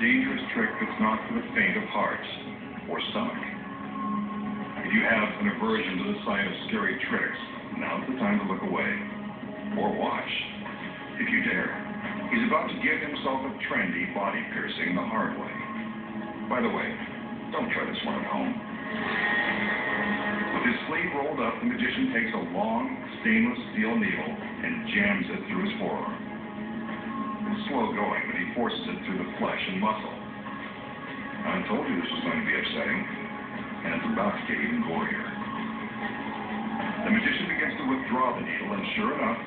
dangerous trick that's not for the faint of heart or stomach. If you have an aversion to the sight of scary tricks, now's the time to look away. Or watch, if you dare. He's about to give himself a trendy body piercing the hard way. By the way, don't try this one at home. With his sleeve rolled up, the magician takes a long, stainless steel needle and jams it through his forearm. It's slow going, but he forces it through the flesh and muscle. I told you this was going to be upsetting, and it's about to get even gorier. The magician begins to withdraw the needle, and sure enough,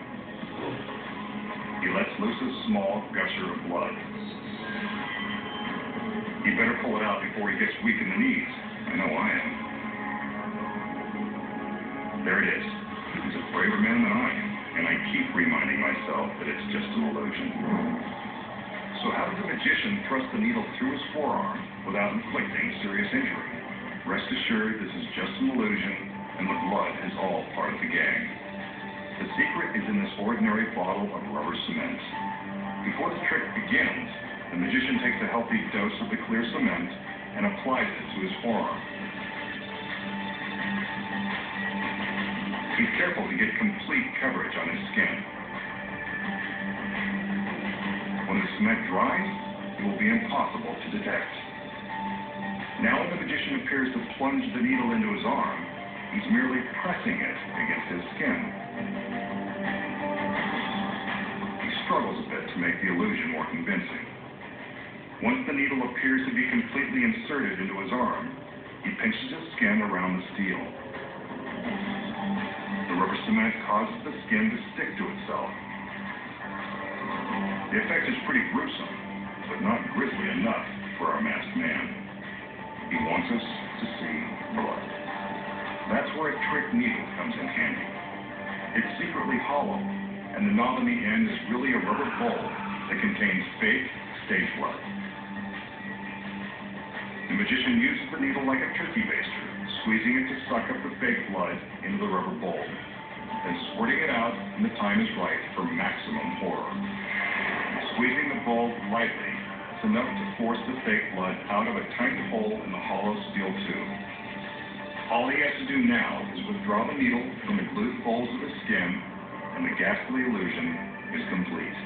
he lets loose a small gusher of blood. He better pull it out before he gets weak in the knees. I know I am. There it is. He's a braver man than I am, and I keep reminding myself that it's just an illusion. So how does the magician thrust the needle through his forearm without inflicting serious injury? Rest assured, this is just an illusion, and the blood is all part of the gag. The secret is in this ordinary bottle of rubber cement. Before the trick begins, the magician takes a healthy dose of the clear cement and applies it to his forearm. He's careful to get complete coverage on his skin. When the cement dries, it will be impossible to detect. Now when the magician appears to plunge the needle into his arm, he's merely pressing it against his skin. He struggles a bit to make the illusion more convincing. Once the needle appears to be completely inserted into his arm, he pinches his skin around the steel. The rubber cement causes the skin to stick to itself. The effect is pretty gruesome, but not grisly enough for our masked man. He wants us to see blood. That's where a trick needle comes in handy. It's secretly hollow, and the knob on the end is really a rubber bulb that contains fake stage blood. The magician uses the needle like a turkey baster, squeezing it to suck up the fake blood into the rubber bulb, then squirting it out when the time is right for maximum horror. Squeezing the bulb lightly is enough to force the fake blood out of a tiny hole in the hollow steel tube. All he has to do now is withdraw the needle from the glued folds of his skin, and the ghastly illusion is complete.